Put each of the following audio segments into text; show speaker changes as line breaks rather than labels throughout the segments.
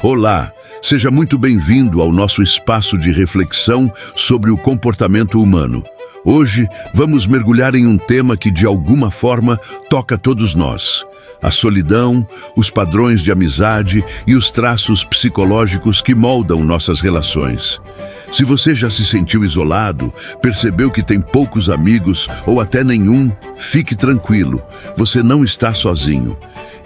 Olá, seja muito bem-vindo ao nosso espaço de reflexão sobre o comportamento humano. Hoje vamos mergulhar em um tema que de alguma forma toca todos nós: a solidão, os padrões de amizade e os traços psicológicos que moldam nossas relações. Se você já se sentiu isolado, percebeu que tem poucos amigos ou até nenhum, fique tranquilo, você não está sozinho.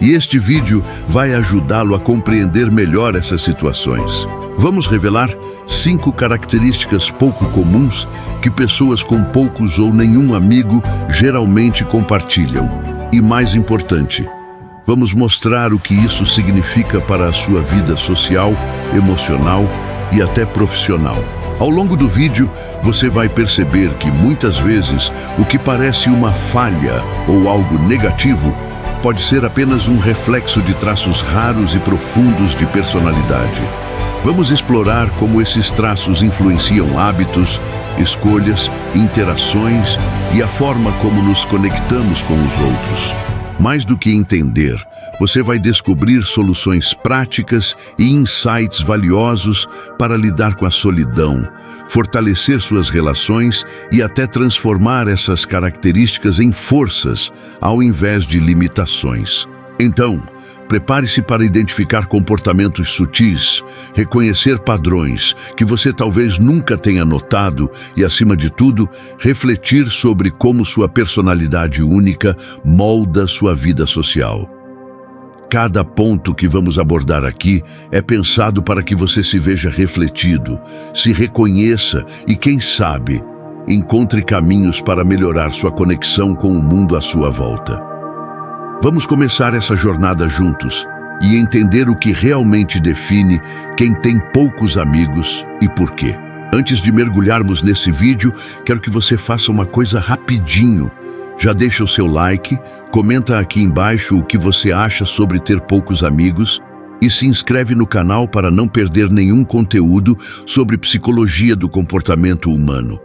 E este vídeo vai ajudá-lo a compreender melhor essas situações. Vamos revelar 5 características pouco comuns que pessoas com poucos ou nenhum amigo geralmente compartilham. E mais importante, vamos mostrar o que isso significa para a sua vida social, emocional e até profissional. Ao longo do vídeo, você vai perceber que muitas vezes o que parece uma falha ou algo negativo pode ser apenas um reflexo de traços raros e profundos de personalidade. Vamos explorar como esses traços influenciam hábitos, escolhas, interações e a forma como nos conectamos com os outros. Mais do que entender, você vai descobrir soluções práticas e insights valiosos para lidar com a solidão, fortalecer suas relações e até transformar essas características em forças, ao invés de limitações. Então, prepare-se para identificar comportamentos sutis, reconhecer padrões que você talvez nunca tenha notado e, acima de tudo, refletir sobre como sua personalidade única molda sua vida social. Cada ponto que vamos abordar aqui é pensado para que você se veja refletido, se reconheça e, quem sabe, encontre caminhos para melhorar sua conexão com o mundo à sua volta. Vamos começar essa jornada juntos e entender o que realmente define quem tem poucos amigos e por quê. Antes de mergulharmos nesse vídeo, quero que você faça uma coisa rapidinho. Já deixa o seu like, comenta aqui embaixo o que você acha sobre ter poucos amigos e se inscreve no canal para não perder nenhum conteúdo sobre psicologia do comportamento humano.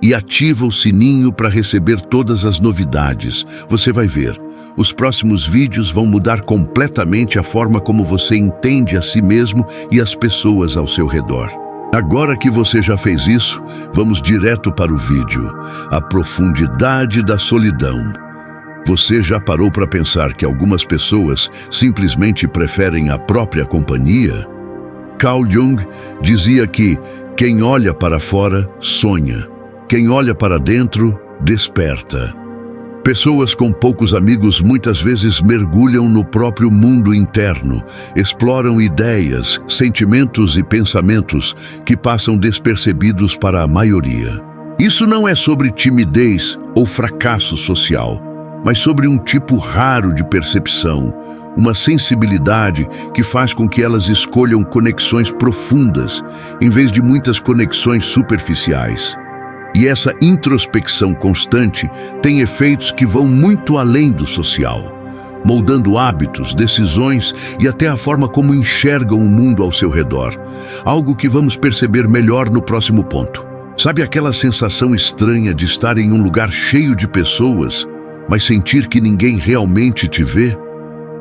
E ativa o sininho para receber todas as novidades. Você vai ver, os próximos vídeos vão mudar completamente a forma como você entende a si mesmo e as pessoas ao seu redor. Agora que você já fez isso, vamos direto para o vídeo. A profundidade da solidão. Você já parou para pensar que algumas pessoas simplesmente preferem a própria companhia? Carl Jung dizia que quem olha para fora sonha, quem olha para dentro desperta. Pessoas com poucos amigos muitas vezes mergulham no próprio mundo interno, exploram ideias, sentimentos e pensamentos que passam despercebidos para a maioria. Isso não é sobre timidez ou fracasso social, mas sobre um tipo raro de percepção, uma sensibilidade que faz com que elas escolham conexões profundas, em vez de muitas conexões superficiais. E essa introspecção constante tem efeitos que vão muito além do social, moldando hábitos, decisões e até a forma como enxergam o mundo ao seu redor. Algo que vamos perceber melhor no próximo ponto. Sabe aquela sensação estranha de estar em um lugar cheio de pessoas, mas sentir que ninguém realmente te vê?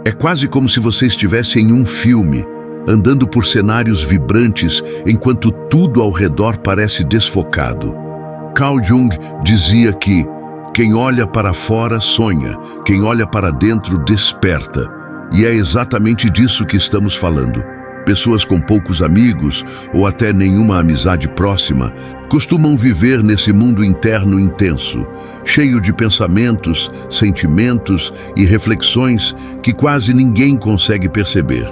É quase como se você estivesse em um filme, andando por cenários vibrantes enquanto tudo ao redor parece desfocado. Carl Jung dizia que quem olha para fora sonha, quem olha para dentro desperta. E é exatamente disso que estamos falando. Pessoas com poucos amigos ou até nenhuma amizade próxima costumam viver nesse mundo interno intenso, cheio de pensamentos, sentimentos e reflexões que quase ninguém consegue perceber.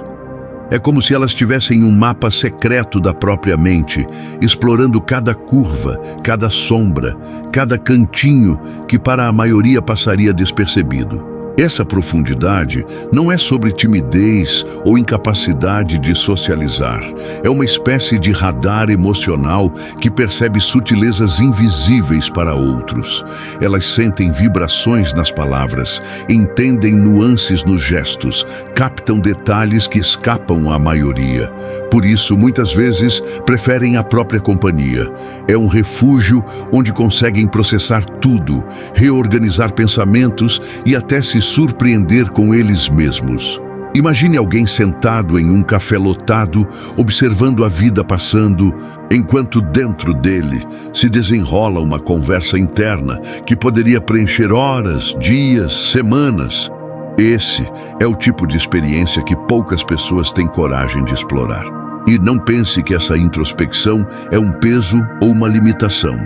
É como se elas tivessem um mapa secreto da própria mente, explorando cada curva, cada sombra, cada cantinho que para a maioria passaria despercebido. Essa profundidade não é sobre timidez ou incapacidade de socializar. É uma espécie de radar emocional que percebe sutilezas invisíveis para outros. Elas sentem vibrações nas palavras, entendem nuances nos gestos, captam detalhes que escapam à maioria. Por isso, muitas vezes, preferem a própria companhia. É um refúgio onde conseguem processar tudo, reorganizar pensamentos e até se surpreender com eles mesmos. Imagine alguém sentado em um café lotado, observando a vida passando, enquanto dentro dele se desenrola uma conversa interna que poderia preencher horas, dias, semanas. Esse é o tipo de experiência que poucas pessoas têm coragem de explorar. E não pense que essa introspecção é um peso ou uma limitação.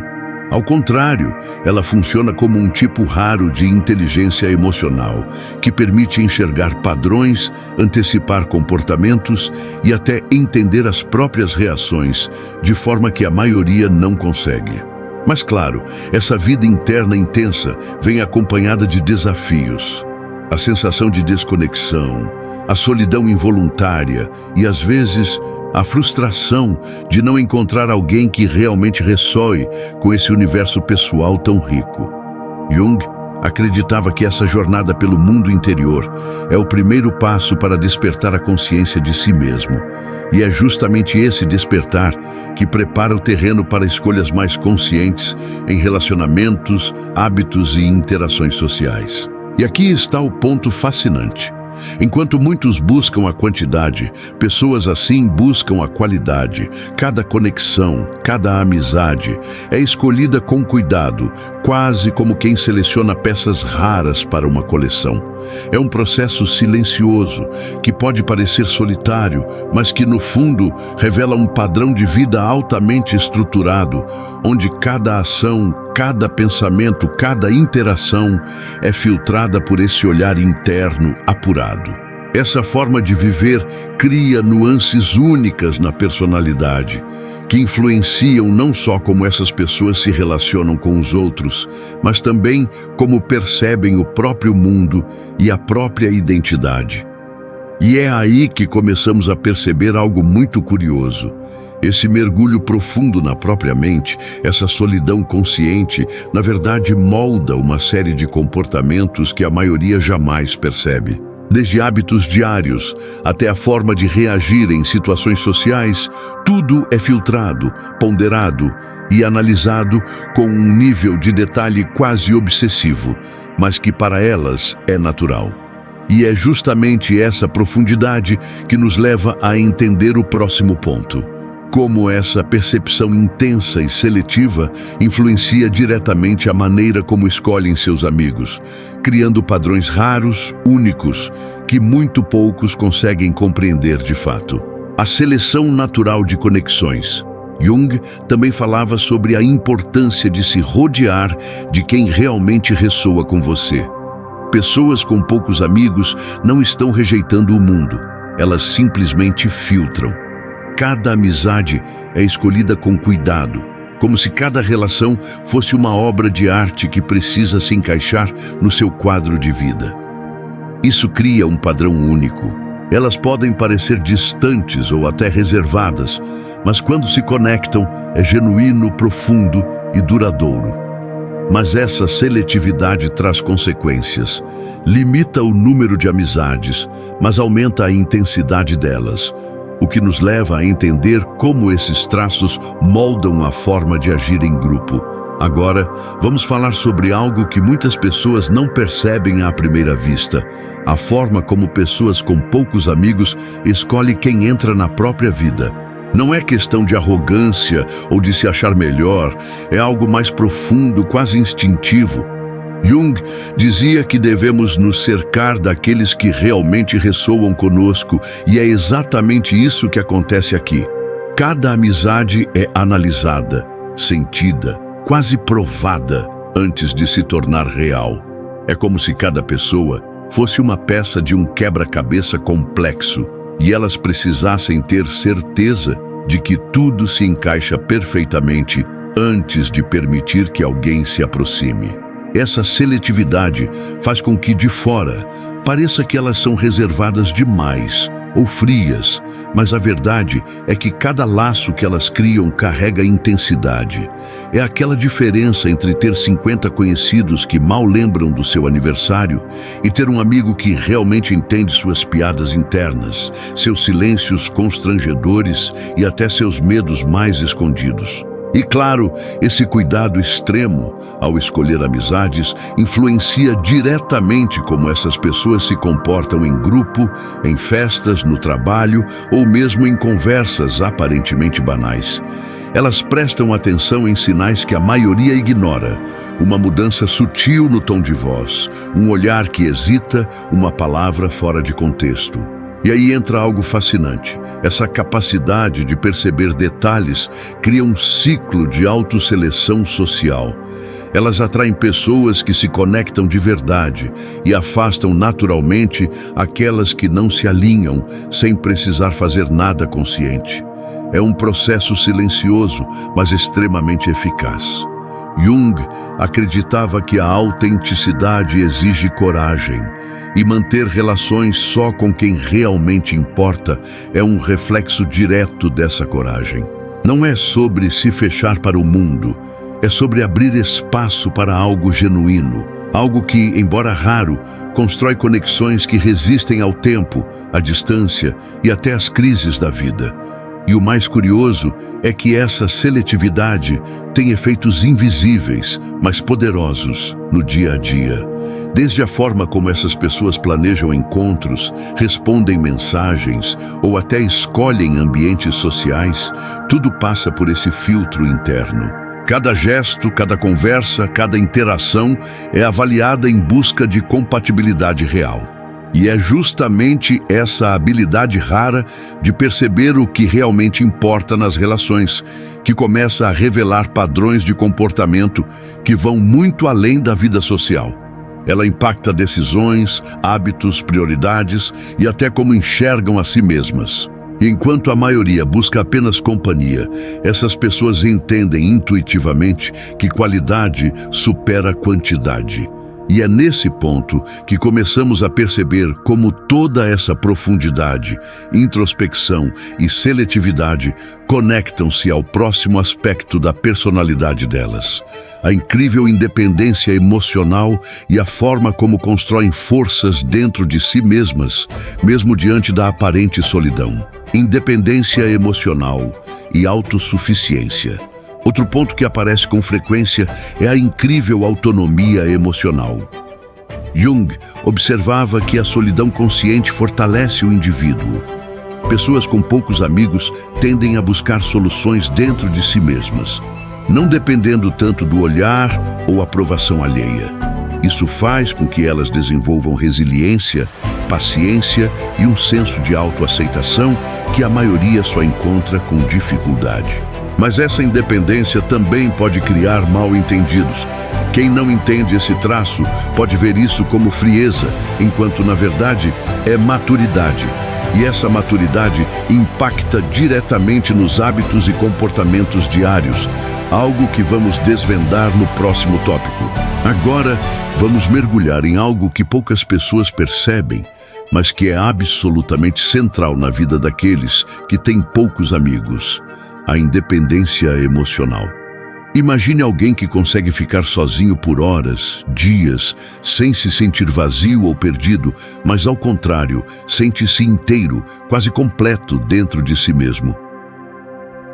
Ao contrário, ela funciona como um tipo raro de inteligência emocional, que permite enxergar padrões, antecipar comportamentos e até entender as próprias reações, de forma que a maioria não consegue. Mas claro, essa vida interna intensa vem acompanhada de desafios. A sensação de desconexão, a solidão involuntária e, às vezes, a frustração de não encontrar alguém que realmente ressoe com esse universo pessoal tão rico. Jung acreditava que essa jornada pelo mundo interior é o primeiro passo para despertar a consciência de si mesmo. E é justamente esse despertar que prepara o terreno para escolhas mais conscientes em relacionamentos, hábitos e interações sociais. E aqui está o ponto fascinante. Enquanto muitos buscam a quantidade, pessoas assim buscam a qualidade. Cada conexão, cada amizade é escolhida com cuidado, quase como quem seleciona peças raras para uma coleção. É um processo silencioso, que pode parecer solitário, mas que no fundo revela um padrão de vida altamente estruturado, onde cada ação, cada pensamento, cada interação é filtrada por esse olhar interno apurado. Essa forma de viver cria nuances únicas na personalidade, que influenciam não só como essas pessoas se relacionam com os outros, mas também como percebem o próprio mundo e a própria identidade. E é aí que começamos a perceber algo muito curioso. Esse mergulho profundo na própria mente, essa solidão consciente, na verdade molda uma série de comportamentos que a maioria jamais percebe. Desde hábitos diários até a forma de reagir em situações sociais, tudo é filtrado, ponderado e analisado com um nível de detalhe quase obsessivo, mas que para elas é natural. E é justamente essa profundidade que nos leva a entender o próximo ponto. Como essa percepção intensa e seletiva influencia diretamente a maneira como escolhem seus amigos, criando padrões raros, únicos, que muito poucos conseguem compreender de fato. A seleção natural de conexões. Jung também falava sobre a importância de se rodear de quem realmente ressoa com você. Pessoas com poucos amigos não estão rejeitando o mundo, elas simplesmente filtram. Cada amizade é escolhida com cuidado, como se cada relação fosse uma obra de arte que precisa se encaixar no seu quadro de vida. Isso cria um padrão único. Elas podem parecer distantes ou até reservadas, mas quando se conectam, é genuíno, profundo e duradouro. Mas essa seletividade traz consequências. Limita o número de amizades, mas aumenta a intensidade delas, o que nos leva a entender como esses traços moldam a forma de agir em grupo. Agora, vamos falar sobre algo que muitas pessoas não percebem à primeira vista: a forma como pessoas com poucos amigos escolhem quem entra na própria vida. Não é questão de arrogância ou de se achar melhor, é algo mais profundo, quase instintivo. Jung dizia que devemos nos cercar daqueles que realmente ressoam conosco, e é exatamente isso que acontece aqui. Cada amizade é analisada, sentida, quase provada antes de se tornar real. É como se cada pessoa fosse uma peça de um quebra-cabeça complexo, e elas precisassem ter certeza de que tudo se encaixa perfeitamente antes de permitir que alguém se aproxime. Essa seletividade faz com que de fora pareça que elas são reservadas demais ou frias, mas a verdade é que cada laço que elas criam carrega intensidade. É aquela diferença entre ter 50 conhecidos que mal lembram do seu aniversário e ter um amigo que realmente entende suas piadas internas, seus silêncios constrangedores e até seus medos mais escondidos. E claro, esse cuidado extremo, ao escolher amizades, influencia diretamente como essas pessoas se comportam em grupo, em festas, no trabalho ou mesmo em conversas aparentemente banais. Elas prestam atenção em sinais que a maioria ignora. Uma mudança sutil no tom de voz, um olhar que hesita, uma palavra fora de contexto. E aí entra algo fascinante. Essa capacidade de perceber detalhes cria um ciclo de autosseleção social. Elas atraem pessoas que se conectam de verdade e afastam naturalmente aquelas que não se alinham sem precisar fazer nada consciente. É um processo silencioso, mas extremamente eficaz. Jung acreditava que a autenticidade exige coragem, e manter relações só com quem realmente importa é um reflexo direto dessa coragem. Não é sobre se fechar para o mundo, é sobre abrir espaço para algo genuíno, algo que, embora raro, constrói conexões que resistem ao tempo, à distância e até às crises da vida. E o mais curioso é que essa seletividade tem efeitos invisíveis, mas poderosos no dia a dia. Desde a forma como essas pessoas planejam encontros, respondem mensagens ou até escolhem ambientes sociais, tudo passa por esse filtro interno. Cada gesto, cada conversa, cada interação é avaliada em busca de compatibilidade real. E é justamente essa habilidade rara de perceber o que realmente importa nas relações que começa a revelar padrões de comportamento que vão muito além da vida social. Ela impacta decisões, hábitos, prioridades e até como enxergam a si mesmas. Enquanto a maioria busca apenas companhia, essas pessoas entendem intuitivamente que qualidade supera quantidade. E é nesse ponto que começamos a perceber como toda essa profundidade, introspecção e seletividade conectam-se ao próximo aspecto da personalidade delas. A incrível independência emocional e a forma como constroem forças dentro de si mesmas, mesmo diante da aparente solidão. Independência emocional e autossuficiência. Outro ponto que aparece com frequência é a incrível autonomia emocional. Jung observava que a solidão consciente fortalece o indivíduo. Pessoas com poucos amigos tendem a buscar soluções dentro de si mesmas, não dependendo tanto do olhar ou aprovação alheia. Isso faz com que elas desenvolvam resiliência, paciência e um senso de autoaceitação que a maioria só encontra com dificuldade. Mas essa independência também pode criar mal-entendidos. Quem não entende esse traço pode ver isso como frieza, enquanto na verdade é maturidade. E essa maturidade impacta diretamente nos hábitos e comportamentos diários, algo que vamos desvendar no próximo tópico. Agora, vamos mergulhar em algo que poucas pessoas percebem, mas que é absolutamente central na vida daqueles que têm poucos amigos: a independência emocional. Imagine alguém que consegue ficar sozinho por horas, dias, sem se sentir vazio ou perdido, mas ao contrário, sente-se inteiro, quase completo dentro de si mesmo.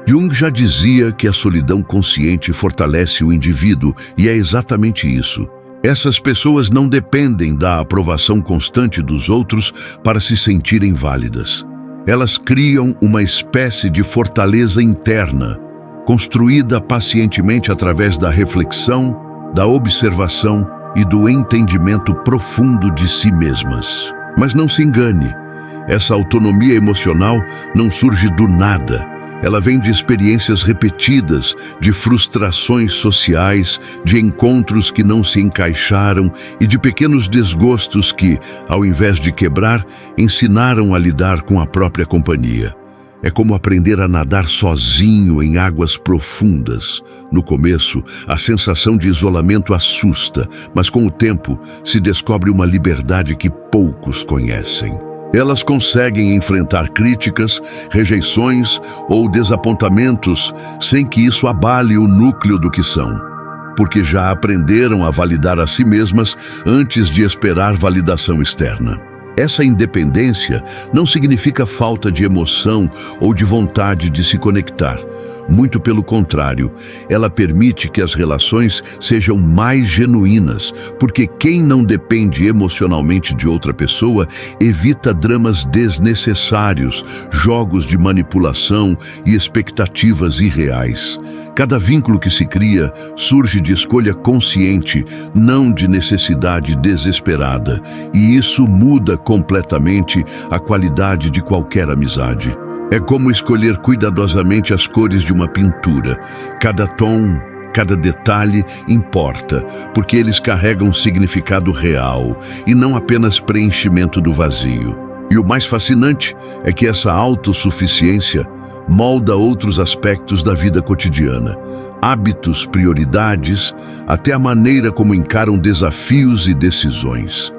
Jung já dizia que a solidão consciente fortalece o indivíduo, e é exatamente isso. Essas pessoas não dependem da aprovação constante dos outros para se sentirem válidas. Elas criam uma espécie de fortaleza interna, construída pacientemente através da reflexão, da observação e do entendimento profundo de si mesmas. Mas não se engane, essa autonomia emocional não surge do nada. Ela vem de experiências repetidas, de frustrações sociais, de encontros que não se encaixaram e de pequenos desgostos que, ao invés de quebrar, ensinaram a lidar com a própria companhia. É como aprender a nadar sozinho em águas profundas. No começo, a sensação de isolamento assusta, mas com o tempo se descobre uma liberdade que poucos conhecem. Elas conseguem enfrentar críticas, rejeições ou desapontamentos sem que isso abale o núcleo do que são, porque já aprenderam a validar a si mesmas antes de esperar validação externa. Essa independência não significa falta de emoção ou de vontade de se conectar. Muito pelo contrário, ela permite que as relações sejam mais genuínas, porque quem não depende emocionalmente de outra pessoa evita dramas desnecessários, jogos de manipulação e expectativas irreais. Cada vínculo que se cria surge de escolha consciente, não de necessidade desesperada, e isso muda completamente a qualidade de qualquer amizade. É como escolher cuidadosamente as cores de uma pintura. Cada tom, cada detalhe importa, porque eles carregam significado real e não apenas preenchimento do vazio. E o mais fascinante é que essa autossuficiência molda outros aspectos da vida cotidiana. Hábitos, prioridades, até a maneira como encaram desafios e decisões.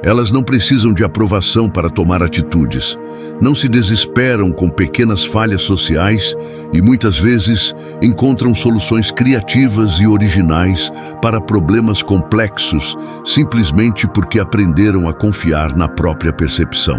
Elas não precisam de aprovação para tomar atitudes, não se desesperam com pequenas falhas sociais e muitas vezes encontram soluções criativas e originais para problemas complexos, simplesmente porque aprenderam a confiar na própria percepção.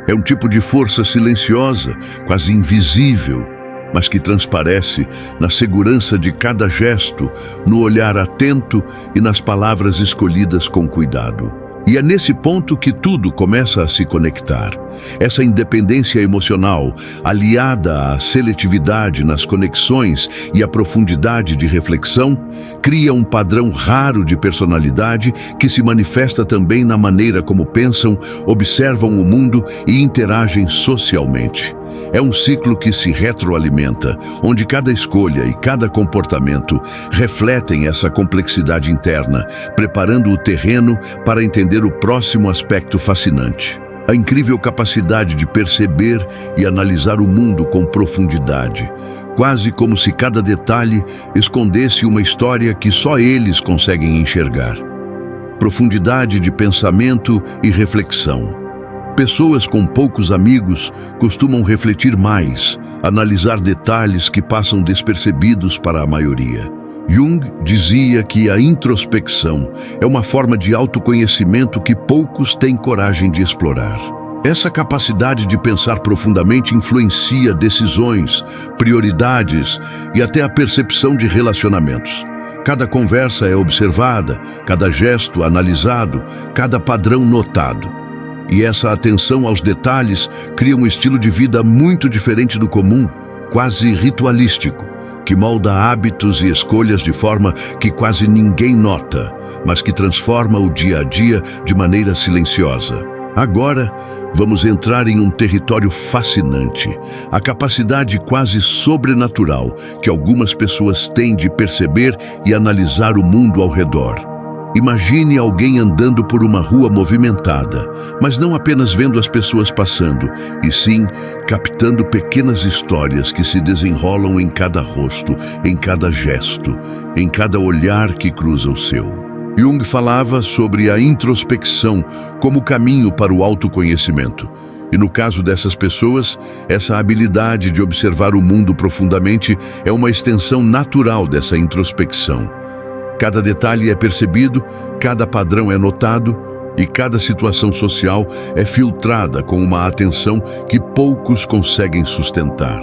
É um tipo de força silenciosa, quase invisível, mas que transparece na segurança de cada gesto, no olhar atento e nas palavras escolhidas com cuidado. E é nesse ponto que tudo começa a se conectar. Essa independência emocional, aliada à seletividade nas conexões e à profundidade de reflexão, cria um padrão raro de personalidade que se manifesta também na maneira como pensam, observam o mundo e interagem socialmente. É um ciclo que se retroalimenta, onde cada escolha e cada comportamento refletem essa complexidade interna, preparando o terreno para entender o próximo aspecto fascinante. A incrível capacidade de perceber e analisar o mundo com profundidade, quase como se cada detalhe escondesse uma história que só eles conseguem enxergar. Profundidade de pensamento e reflexão. Pessoas com poucos amigos costumam refletir mais, analisar detalhes que passam despercebidos para a maioria. Jung dizia que a introspecção é uma forma de autoconhecimento que poucos têm coragem de explorar. Essa capacidade de pensar profundamente influencia decisões, prioridades e até a percepção de relacionamentos. Cada conversa é observada, cada gesto analisado, cada padrão notado. E essa atenção aos detalhes cria um estilo de vida muito diferente do comum, quase ritualístico, que molda hábitos e escolhas de forma que quase ninguém nota, mas que transforma o dia a dia de maneira silenciosa. Agora, vamos entrar em um território fascinante, a capacidade quase sobrenatural que algumas pessoas têm de perceber e analisar o mundo ao redor. Imagine alguém andando por uma rua movimentada, mas não apenas vendo as pessoas passando, e sim captando pequenas histórias que se desenrolam em cada rosto, em cada gesto, em cada olhar que cruza o seu. Jung falava sobre a introspecção como caminho para o autoconhecimento. E no caso dessas pessoas, essa habilidade de observar o mundo profundamente é uma extensão natural dessa introspecção. Cada detalhe é percebido, cada padrão é notado e cada situação social é filtrada com uma atenção que poucos conseguem sustentar.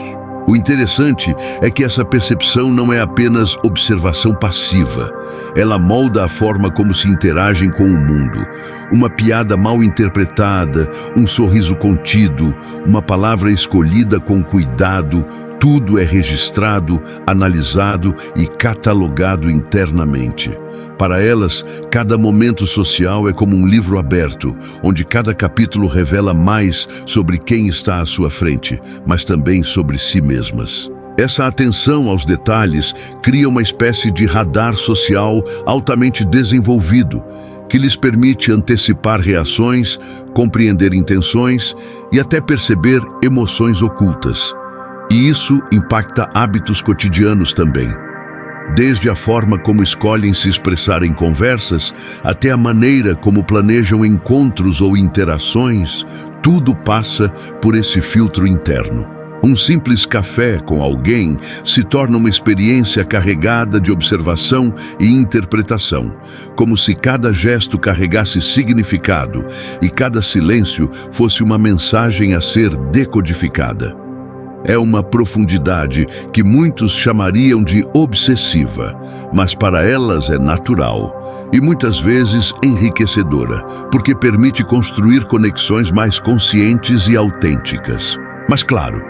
O interessante é que essa percepção não é apenas observação passiva. Ela molda a forma como se interagem com o mundo. Uma piada mal interpretada, um sorriso contido, uma palavra escolhida com cuidado, tudo é registrado, analisado e catalogado internamente. Para elas, cada momento social é como um livro aberto, onde cada capítulo revela mais sobre quem está à sua frente, mas também sobre si mesmas. Essa atenção aos detalhes cria uma espécie de radar social altamente desenvolvido, que lhes permite antecipar reações, compreender intenções e até perceber emoções ocultas. E isso impacta hábitos cotidianos também. Desde a forma como escolhem se expressar em conversas, até a maneira como planejam encontros ou interações, tudo passa por esse filtro interno. Um simples café com alguém se torna uma experiência carregada de observação e interpretação, como se cada gesto carregasse significado e cada silêncio fosse uma mensagem a ser decodificada. É uma profundidade que muitos chamariam de obsessiva, mas para elas é natural e muitas vezes enriquecedora, porque permite construir conexões mais conscientes e autênticas. Mas claro,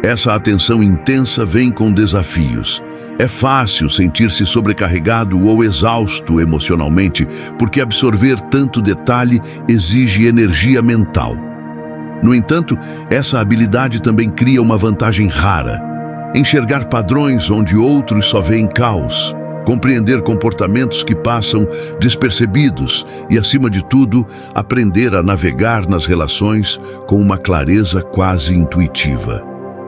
essa atenção intensa vem com desafios. É fácil sentir-se sobrecarregado ou exausto emocionalmente, porque absorver tanto detalhe exige energia mental. No entanto, essa habilidade também cria uma vantagem rara: enxergar padrões onde outros só veem caos, compreender comportamentos que passam despercebidos e, acima de tudo, aprender a navegar nas relações com uma clareza quase intuitiva.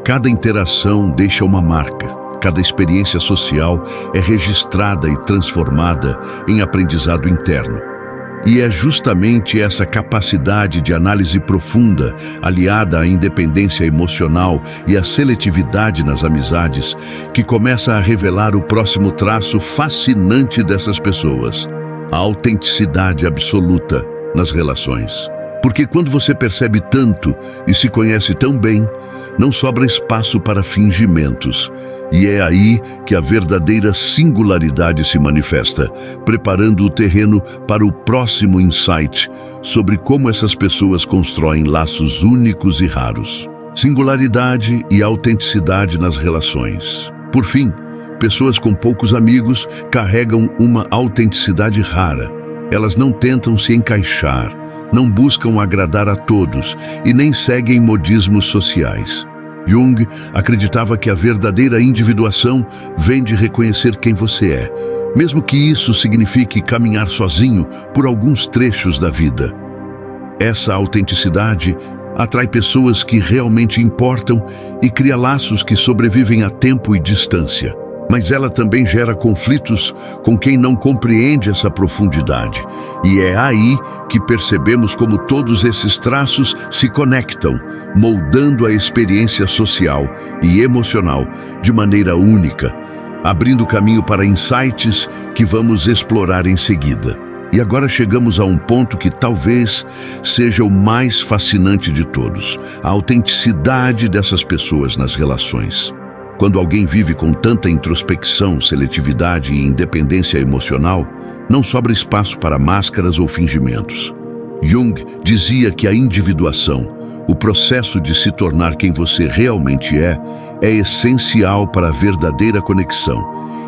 Cada interação deixa uma marca, cada experiência social é registrada e transformada em aprendizado interno. E é justamente essa capacidade de análise profunda, aliada à independência emocional e à seletividade nas amizades, que começa a revelar o próximo traço fascinante dessas pessoas: a autenticidade absoluta nas relações. Porque quando você percebe tanto e se conhece tão bem, não sobra espaço para fingimentos. E é aí que a verdadeira singularidade se manifesta, preparando o terreno para o próximo insight sobre como essas pessoas constroem laços únicos e raros. Singularidade e autenticidade nas relações. Por fim, pessoas com poucos amigos carregam uma autenticidade rara. Elas não tentam se encaixar, não buscam agradar a todos e nem seguem modismos sociais. Jung acreditava que a verdadeira individuação vem de reconhecer quem você é, mesmo que isso signifique caminhar sozinho por alguns trechos da vida. Essa autenticidade atrai pessoas que realmente importam e cria laços que sobrevivem a tempo e distância. Mas ela também gera conflitos com quem não compreende essa profundidade. E é aí que percebemos como todos esses traços se conectam, moldando a experiência social e emocional de maneira única, abrindo caminho para insights que vamos explorar em seguida. E agora chegamos a um ponto que talvez seja o mais fascinante de todos: a autenticidade dessas pessoas nas relações. Quando alguém vive com tanta introspecção, seletividade e independência emocional, não sobra espaço para máscaras ou fingimentos. Jung dizia que a individuação, o processo de se tornar quem você realmente é essencial para a verdadeira conexão.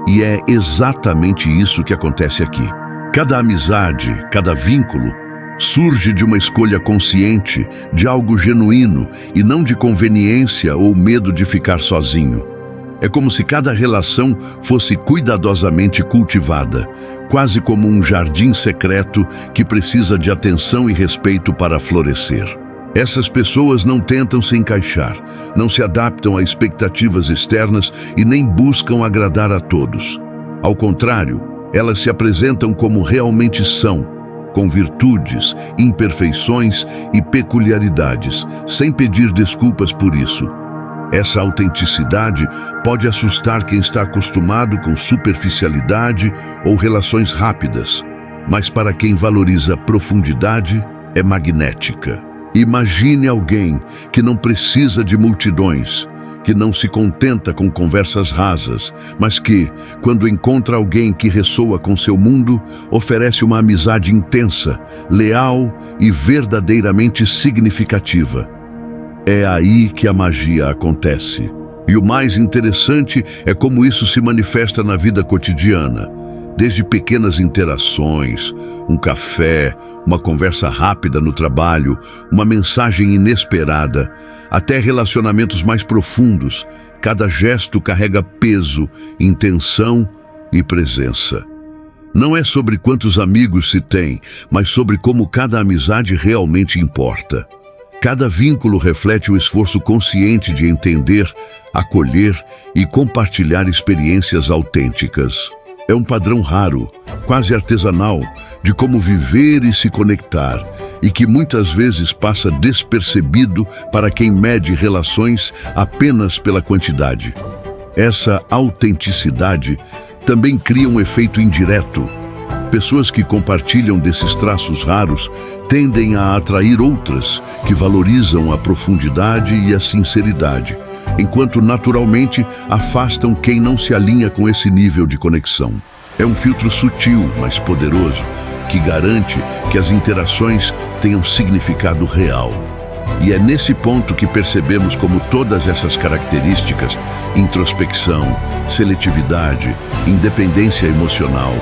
E é exatamente isso que acontece aqui. Cada amizade, cada vínculo, surge de uma escolha consciente, de algo genuíno e não de conveniência ou medo de ficar sozinho. É como se cada relação fosse cuidadosamente cultivada, quase como um jardim secreto que precisa de atenção e respeito para florescer. Essas pessoas não tentam se encaixar, não se adaptam a expectativas externas e nem buscam agradar a todos. Ao contrário, elas se apresentam como realmente são, com virtudes, imperfeições e peculiaridades, sem pedir desculpas por isso. Essa autenticidade pode assustar quem está acostumado com superficialidade ou relações rápidas, mas para quem valoriza profundidade, é magnética. Imagine alguém que não precisa de multidões, que não se contenta com conversas rasas, mas que, quando encontra alguém que ressoa com seu mundo, oferece uma amizade intensa, leal e verdadeiramente significativa. É aí que a magia acontece. E o mais interessante é como isso se manifesta na vida cotidiana. Desde pequenas interações, um café, uma conversa rápida no trabalho, uma mensagem inesperada, até relacionamentos mais profundos, cada gesto carrega peso, intenção e presença. Não é sobre quantos amigos se tem, mas sobre como cada amizade realmente importa. Cada vínculo reflete o esforço consciente de entender, acolher e compartilhar experiências autênticas. É um padrão raro, quase artesanal, de como viver e se conectar, e que muitas vezes passa despercebido para quem mede relações apenas pela quantidade. Essa autenticidade também cria um efeito indireto. Pessoas que compartilham desses traços raros tendem a atrair outras que valorizam a profundidade e a sinceridade, enquanto naturalmente afastam quem não se alinha com esse nível de conexão. É um filtro sutil, mas poderoso, que garante que as interações tenham significado real. E é nesse ponto que percebemos como todas essas características, introspecção, seletividade, independência emocional,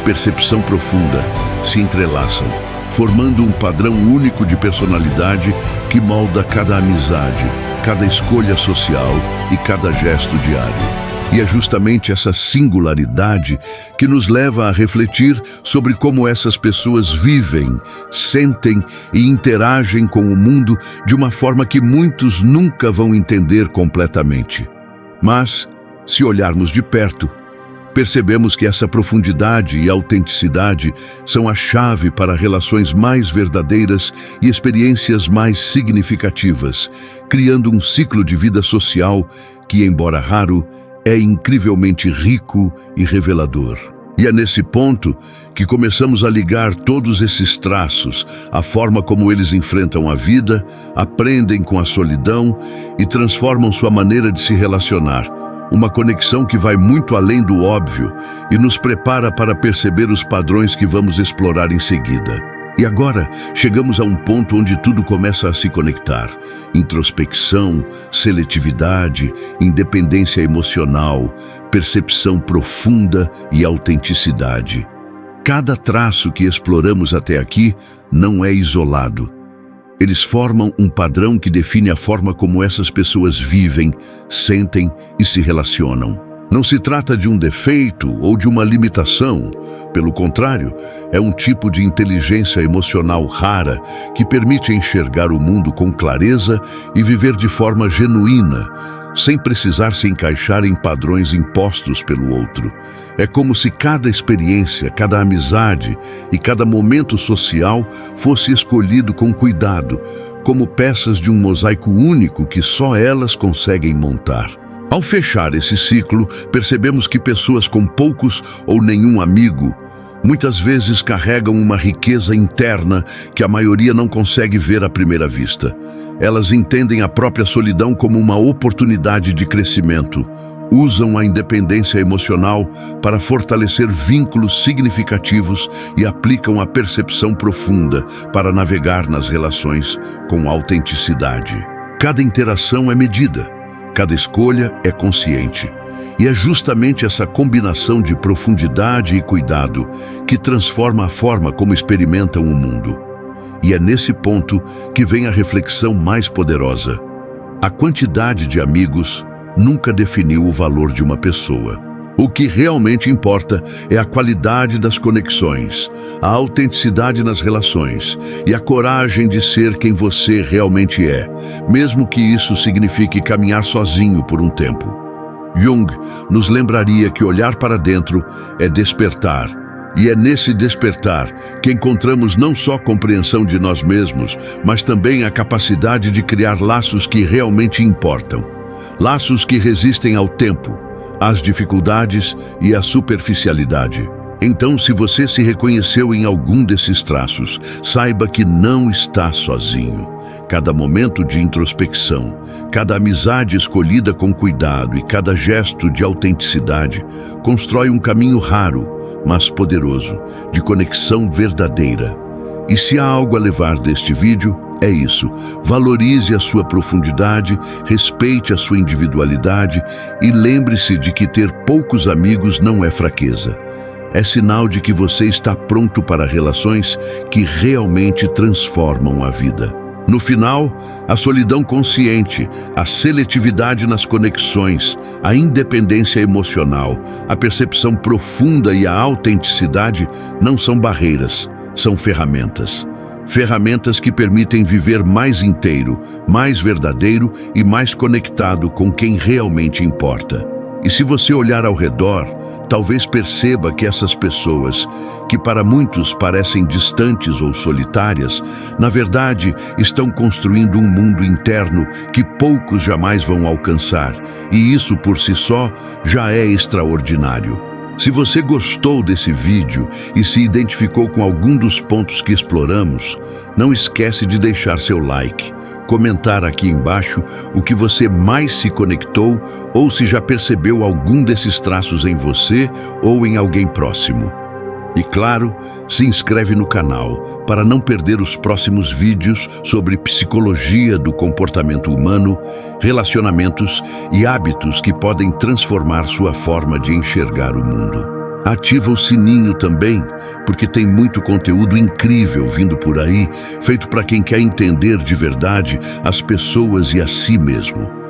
percepção profunda, se entrelaçam, formando um padrão único de personalidade que molda cada amizade, cada escolha social e cada gesto diário. E é justamente essa singularidade que nos leva a refletir sobre como essas pessoas vivem, sentem e interagem com o mundo de uma forma que muitos nunca vão entender completamente. Mas, se olharmos de perto, percebemos que essa profundidade e autenticidade são a chave para relações mais verdadeiras e experiências mais significativas, criando um ciclo de vida social que, embora raro, é incrivelmente rico e revelador. E é nesse ponto que começamos a ligar todos esses traços, a forma como eles enfrentam a vida, aprendem com a solidão e transformam sua maneira de se relacionar. Uma conexão que vai muito além do óbvio e nos prepara para perceber os padrões que vamos explorar em seguida. E agora chegamos a um ponto onde tudo começa a se conectar. Introspecção, seletividade, independência emocional, percepção profunda e autenticidade. Cada traço que exploramos até aqui não é isolado. Eles formam um padrão que define a forma como essas pessoas vivem, sentem e se relacionam. Não se trata de um defeito ou de uma limitação. Pelo contrário, é um tipo de inteligência emocional rara que permite enxergar o mundo com clareza e viver de forma genuína, sem precisar se encaixar em padrões impostos pelo outro. É como se cada experiência, cada amizade e cada momento social fosse escolhido com cuidado, como peças de um mosaico único que só elas conseguem montar. Ao fechar esse ciclo, percebemos que pessoas com poucos ou nenhum amigo muitas vezes carregam uma riqueza interna que a maioria não consegue ver à primeira vista. Elas entendem a própria solidão como uma oportunidade de crescimento, usam a independência emocional para fortalecer vínculos significativos e aplicam a percepção profunda para navegar nas relações com autenticidade. Cada interação é medida. Cada escolha é consciente. E é justamente essa combinação de profundidade e cuidado que transforma a forma como experimentam o mundo. E é nesse ponto que vem a reflexão mais poderosa. A quantidade de amigos nunca definiu o valor de uma pessoa. O que realmente importa é a qualidade das conexões, a autenticidade nas relações e a coragem de ser quem você realmente é, mesmo que isso signifique caminhar sozinho por um tempo. Jung nos lembraria que olhar para dentro é despertar, e é nesse despertar que encontramos não só compreensão de nós mesmos, mas também a capacidade de criar laços que realmente importam. Laços que resistem ao tempo, às dificuldades e à superficialidade. Então, se você se reconheceu em algum desses traços, saiba que não está sozinho. Cada momento de introspecção, cada amizade escolhida com cuidado e cada gesto de autenticidade constrói um caminho raro, mas poderoso, de conexão verdadeira. E se há algo a levar deste vídeo, é isso. Valorize a sua profundidade, respeite a sua individualidade e lembre-se de que ter poucos amigos não é fraqueza. É sinal de que você está pronto para relações que realmente transformam a vida. No final, a solidão consciente, a seletividade nas conexões, a independência emocional, a percepção profunda e a autenticidade não são barreiras, são ferramentas. Ferramentas que permitem viver mais inteiro, mais verdadeiro e mais conectado com quem realmente importa. E se você olhar ao redor, talvez perceba que essas pessoas, que para muitos parecem distantes ou solitárias, na verdade estão construindo um mundo interno que poucos jamais vão alcançar, e isso por si só já é extraordinário. Se você gostou desse vídeo e se identificou com algum dos pontos que exploramos, não esquece de deixar seu like, comentar aqui embaixo o que você mais se conectou ou se já percebeu algum desses traços em você ou em alguém próximo. E claro, se inscreve no canal para não perder os próximos vídeos sobre psicologia do comportamento humano, relacionamentos e hábitos que podem transformar sua forma de enxergar o mundo. Ativa o sininho também, porque tem muito conteúdo incrível vindo por aí, feito para quem quer entender de verdade as pessoas e a si mesmo.